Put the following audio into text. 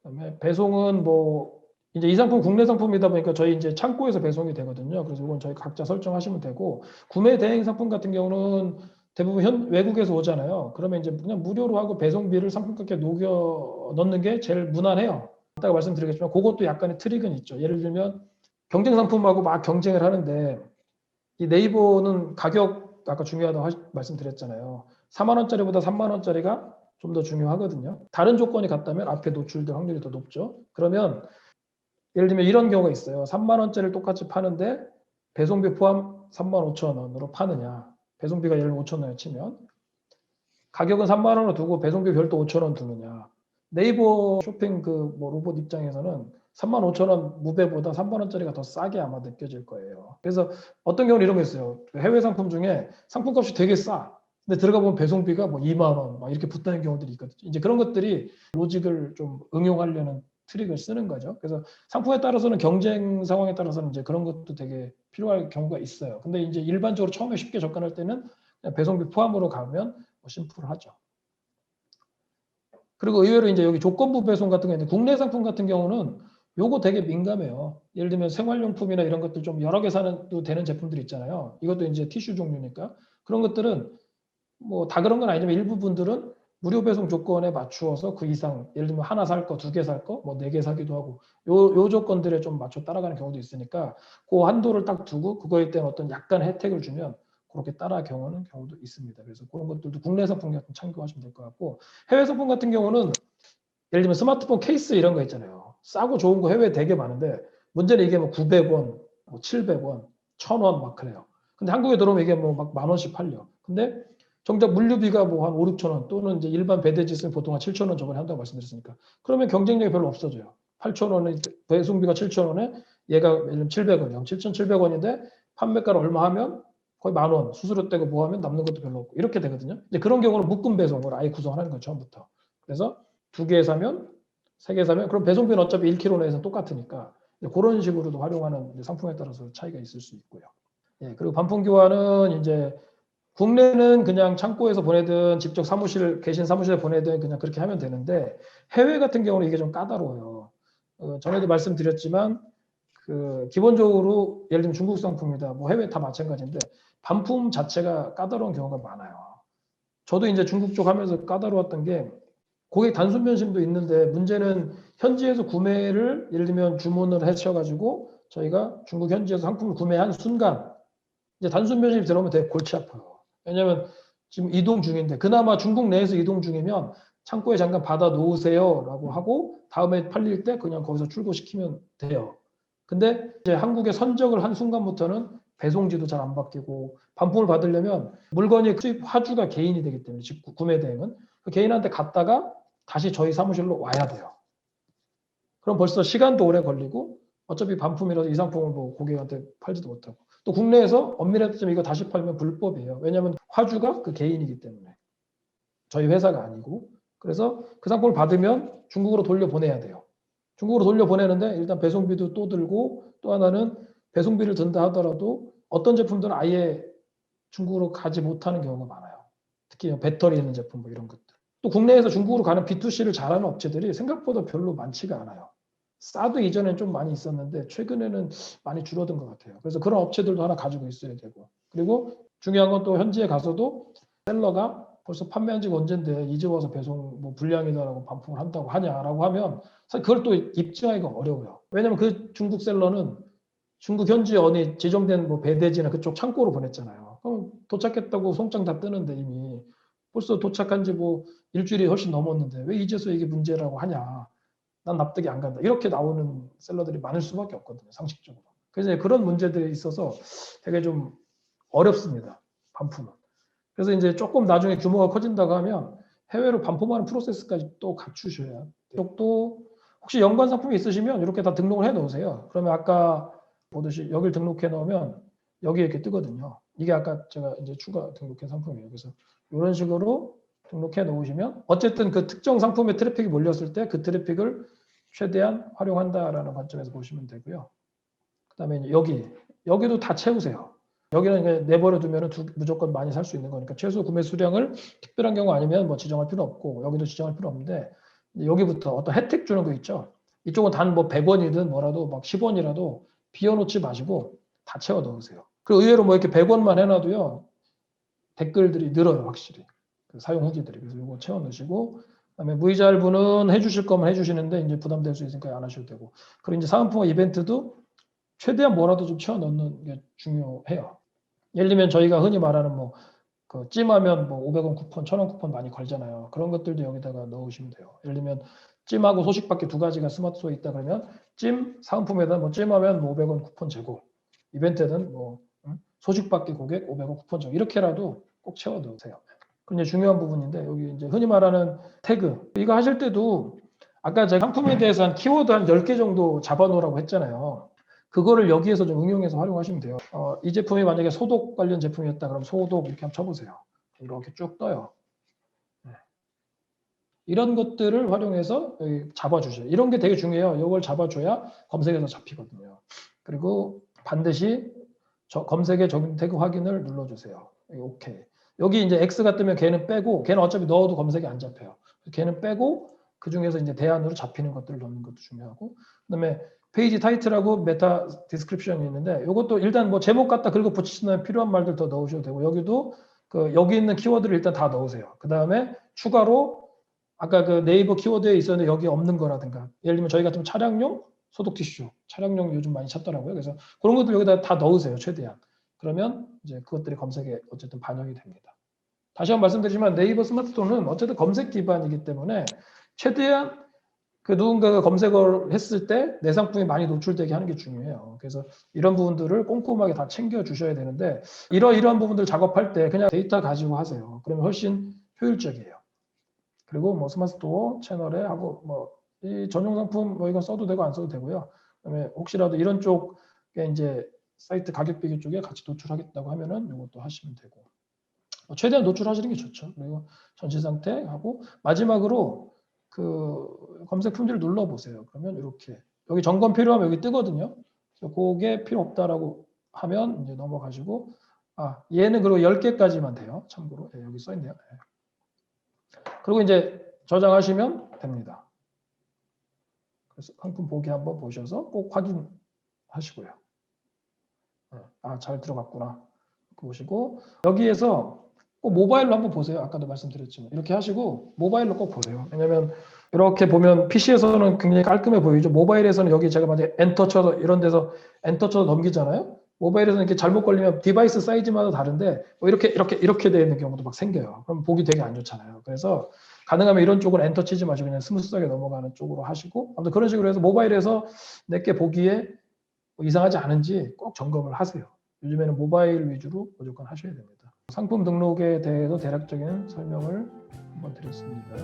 그다음에 배송은 뭐 이제 이 상품 국내 상품이다 보니까 저희 이제 창고에서 배송이 되거든요. 그래서 이건 저희 각자 설정하시면 되고, 구매 대행 상품 같은 경우는 대부분 외국에서 오잖아요. 그러면 이제 그냥 무료로 하고 배송비를 상품값에 녹여 넣는 게 제일 무난해요. 이따가 말씀드리겠지만 그것도 약간의 트릭은 있죠. 예를 들면 경쟁 상품하고 막 경쟁을 하는데, 이 네이버는 가격 아까 중요하다고 말씀드렸잖아요. 4만 원짜리보다 3만 원짜리가 좀 더 중요하거든요. 다른 조건이 같다면 앞에 노출될 확률이 더 높죠. 그러면 예를 들면 이런 경우가 있어요. 3만 원짜리를 똑같이 파는데 배송비 포함 3만 5천 원으로 파느냐. 배송비가 예를 들면 5천 원을 치면 가격은 3만 원을 두고 배송비 별도 5천 원 두느냐. 네이버 쇼핑 그 뭐 로봇 입장에서는 3만 5천 원 무배보다 3만 원짜리가 더 싸게 아마 느껴질 거예요. 그래서 어떤 경우는 이런 거 있어요. 해외 상품 중에 상품값이 되게 싸. 근데 들어가 보면 배송비가 뭐 2만 원 막 이렇게 붙는 경우들이 있거든요. 이제 그런 것들이 로직을 좀 응용하려는 트릭을 쓰는 거죠. 그래서 상품에 따라서는 경쟁 상황에 따라서는 이제 그런 것도 되게 필요할 경우가 있어요. 근데 이제 일반적으로 처음에 쉽게 접근할 때는 그냥 배송비 포함으로 가면 심플하죠. 그리고 의외로 이제 여기 조건부 배송 같은 게 있는데 국내 상품 같은 경우는 요거 되게 민감해요. 예를 들면 생활용품이나 이런 것들 좀 여러 개 사도 되는 제품들 있잖아요. 이것도 이제 티슈 종류니까 그런 것들은 뭐 다 그런 건 아니지만 일부 분들은 무료 배송 조건에 맞추어서 그 이상 예를 들면 하나 살 거, 두 개 살 거, 뭐 네 개 사기도 하고 요 조건들에 좀 맞춰 따라가는 경우도 있으니까 그 한도를 딱 두고 그거에 대한 어떤 약간 혜택을 주면 그렇게 따라 경우도 있습니다. 그래서 그런 것들도 국내 상품 같은 참고하시면 될 것 같고 해외 상품 같은 경우는 예를 들면 스마트폰 케이스 이런 거 있잖아요. 싸고 좋은 거 해외에 되게 많은데 문제는 이게 뭐 900원, 뭐 700원, 1000원 막 그래요. 근데 한국에 들어오면 이게 뭐 막 만 원씩 팔려. 근데 정작 물류비가 뭐 한 5, 6천 원 또는 이제 일반 배대지 쓰면 보통 한 7천 원 저번에 한다고 말씀드렸으니까 그러면 경쟁력이 별로 없어져요. 8천 원에 배송비가 7천 원에 얘가 예를 들면 700원이요. 7,700원인데 판매가를 얼마 하면 거의 만 원, 수수료 떼고 뭐 하면 남는 것도 별로 없고 이렇게 되거든요. 이제 그런 경우는 묶음 배송을 아예 구성하는 거예요, 처음부터. 그래서 두 개 사면, 세 개 사면, 그럼 배송비는 어차피 1km 내에서 똑같으니까 그런 식으로도 활용하는 상품에 따라서 차이가 있을 수 있고요. 예, 그리고 반품 교환은 이제 국내는 그냥 창고에서 보내든 직접 사무실 계신 사무실에 보내든 그냥 그렇게 하면 되는데 해외 같은 경우는 이게 좀 까다로워요. 전에도 말씀드렸지만 그 기본적으로 예를 들면 중국 상품이다, 뭐 해외 다 마찬가지인데 반품 자체가 까다로운 경우가 많아요. 저도 이제 중국 쪽 하면서 까다로웠던 게 고객 단순 변심도 있는데 문제는 현지에서 구매를 예를 들면 주문을 하셔가지고 저희가 중국 현지에서 상품을 구매한 순간 이제 단순 변심이 들어오면 되게 골치 아파요. 왜냐하면 지금 이동 중인데 그나마 중국 내에서 이동 중이면 창고에 잠깐 받아 놓으세요라고 하고 다음에 팔릴 때 그냥 거기서 출고시키면 돼요. 근데 이제 한국에 선적을 한 순간부터는 배송지도 잘 안 바뀌고 반품을 받으려면 물건이 수입 화주가 개인이 되기 때문에 즉 구매 대행은 그 개인한테 갔다가 다시 저희 사무실로 와야 돼요. 그럼 벌써 시간도 오래 걸리고 어차피 반품이라서 이 상품을 뭐 고객한테 팔지도 못하고 또 국내에서 엄밀히 따지면 이거 다시 팔면 불법이에요. 왜냐하면 화주가 그 개인이기 때문에 저희 회사가 아니고 그래서 그 상품을 받으면 중국으로 돌려보내야 돼요. 중국으로 돌려보내는데 일단 배송비도 또 들고 또 하나는 배송비를 든다 하더라도 어떤 제품들은 아예 중국으로 가지 못하는 경우가 많아요. 특히 배터리 있는 제품 뭐 이런 것들. 또 국내에서 중국으로 가는 B2C를 잘하는 업체들이 생각보다 별로 많지가 않아요. 싸도 이전엔 좀 많이 있었는데 최근에는 많이 줄어든 것 같아요. 그래서 그런 업체들도 하나 가지고 있어야 되고 그리고 중요한 건 또 현지에 가서도 셀러가 벌써 판매한 지가 언젠데 이제 와서 배송 뭐 불량이다라고 반품을 한다고 하냐라고 하면 사실 그걸 또 입증하기가 어려워요. 왜냐하면 그 중국 셀러는 중국 현지 어디 지정된 뭐 배대지나 그쪽 창고로 보냈잖아요. 그럼 도착했다고 송장 다 뜨는데 이미 벌써 도착한 지 뭐 일주일이 훨씬 넘었는데 왜 이제서 이게 문제라고 하냐. 난 납득이 안 간다. 이렇게 나오는 셀러들이 많을 수밖에 없거든요. 상식적으로. 그래서 그런 문제들이 있어서 되게 좀 어렵습니다. 반품은. 그래서 이제 조금 나중에 규모가 커진다고 하면 해외로 반품하는 프로세스까지 또 갖추셔야 이쪽도 혹시 연관 상품이 있으시면 이렇게 다 등록을 해 놓으세요. 그러면 아까 보듯이 여기를 등록해 놓으면 여기 이렇게 뜨거든요. 이게 아까 제가 이제 추가 등록한 상품이에요. 그래서 이런 식으로 등록해 놓으시면 어쨌든 그 특정 상품의 트래픽이 몰렸을 때 그 트래픽을 최대한 활용한다라는 관점에서 보시면 되고요. 그다음에 여기도 다 채우세요. 여기는 그냥 내버려 두면 무조건 많이 살 수 있는 거니까 최소 구매 수량을 특별한 경우 아니면 뭐 지정할 필요 없고 여기도 지정할 필요 없는데 여기부터 어떤 혜택 주는 거 있죠. 이쪽은 단 뭐 100원이든 뭐라도 막 10원이라도 비워놓지 마시고 다 채워 넣으세요. 그리고 의외로 뭐 이렇게 100원만 해놔도요. 댓글들이 늘어요, 확실히. 그 사용 후기들이. 그래서 이거 채워 넣으시고 그다음에 무이자 할부는 해주실 거면 해주시는데 이제 부담될 수 있으니까 안 하셔도 되고. 그리고 이제 사은품과 이벤트도 최대한 뭐라도 좀 채워 넣는 게 중요해요. 예를 들면 저희가 흔히 말하는 뭐 그 찜하면 뭐 500원 쿠폰, 1000원 쿠폰 많이 걸잖아요. 그런 것들도 여기다가 넣으시면 돼요. 예를 들면 찜하고 소식받기 두 가지가 스마트폰에 있다 그러면 찜 사은품에다 뭐 찜하면 뭐 500원 쿠폰 제공, 이벤트는 뭐 소식받기 고객 500원 쿠폰 제공 이렇게라도 꼭 채워 넣으세요. 그게 중요한 부분인데 여기 이제 흔히 말하는 태그 이거 하실 때도 아까 제가 상품에 대해서 한 키워드 한 10개 정도 잡아놓으라고 했잖아요. 그거를 여기에서 좀 응용해서 활용하시면 돼요. 이 제품이 만약에 소독 관련 제품이었다 그러면 소독 이렇게 한번 쳐보세요. 이렇게 쭉 떠요. 네. 이런 것들을 활용해서 여기 잡아주세요. 이런 게 되게 중요해요. 이걸 잡아줘야 검색에서 잡히거든요. 그리고 반드시 검색에 적용 태그 확인을 눌러주세요. 오케이. 여기 이제 X가 뜨면 걔는 빼고 걔는 어차피 넣어도 검색이 안 잡혀요. 걔는 빼고 그 중에서 이제 대안으로 잡히는 것들을 넣는 것도 중요하고 그다음에 페이지 타이틀하고 메타 디스크립션이 있는데 이것도 일단 뭐 제목 갖다 긁어 붙이시면 필요한 말들 더 넣으셔도 되고 여기도 여기 있는 키워드를 일단 다 넣으세요. 그 다음에 추가로 아까 그 네이버 키워드에 있었는데 여기 없는 거라든가 예를 들면 저희 같은 차량용 소독 티슈, 차량용 요즘 많이 찾더라고요. 그래서 그런 것들 여기다 다 넣으세요. 최대한. 그러면 이제 그것들이 검색에 어쨌든 반영이 됩니다. 다시 한번 말씀드리지만 네이버 스마트폰은 어쨌든 검색 기반이기 때문에 최대한 그 누군가가 검색을 했을 때 내 상품이 많이 노출되게 하는 게 중요해요. 그래서 이런 부분들을 꼼꼼하게 다 챙겨 주셔야 되는데 이러한 부분들 작업할 때 그냥 데이터 가지고 하세요. 그러면 훨씬 효율적이에요. 그리고 뭐 스마트스토어 채널에 하고 뭐 이 전용 상품 뭐 이건 써도 되고 안 써도 되고요. 그다음에 혹시라도 이런 쪽에 이제 사이트 가격 비교 쪽에 같이 노출하겠다고 하면은 이것도 하시면 되고 최대한 노출하시는 게 좋죠. 그리고 전시 상태하고 마지막으로 그 검색 품질을 눌러보세요. 그러면 이렇게 여기 점검 필요하면 여기 뜨거든요. 그래서 그게 필요 없다라고 하면 이제 넘어가시고 얘는 그리고 10개까지만 돼요. 참고로 여기 써 있네요. 그리고 이제 저장하시면 됩니다. 그래서 상품 보기 한번 보셔서 꼭 확인하시고요. 잘 들어갔구나. 보시고 여기에서 꼭 모바일로 한번 보세요. 아까도 말씀드렸지만 이렇게 하시고 모바일로 꼭 보세요. 왜냐하면 이렇게 보면 PC에서는 굉장히 깔끔해 보이죠. 모바일에서는 여기 제가 만약에 엔터 쳐서 이런 데서 엔터 쳐서 넘기잖아요. 모바일에서는 이렇게 잘못 걸리면 디바이스 사이즈마다 다른데 뭐 이렇게 되어 있는 경우도 막 생겨요. 그럼 보기 되게 안 좋잖아요. 그래서 가능하면 이런 쪽은 엔터 치지 마시고 그냥 스무스하게 넘어가는 쪽으로 하시고 아무튼 그런 식으로 해서 모바일에서 내게 보기에 뭐 이상하지 않은지 꼭 점검을 하세요. 요즘에는 모바일 위주로 무조건 하셔야 됩니다. 상품 등록에 대해서 대략적인 설명을 한번 드렸습니다.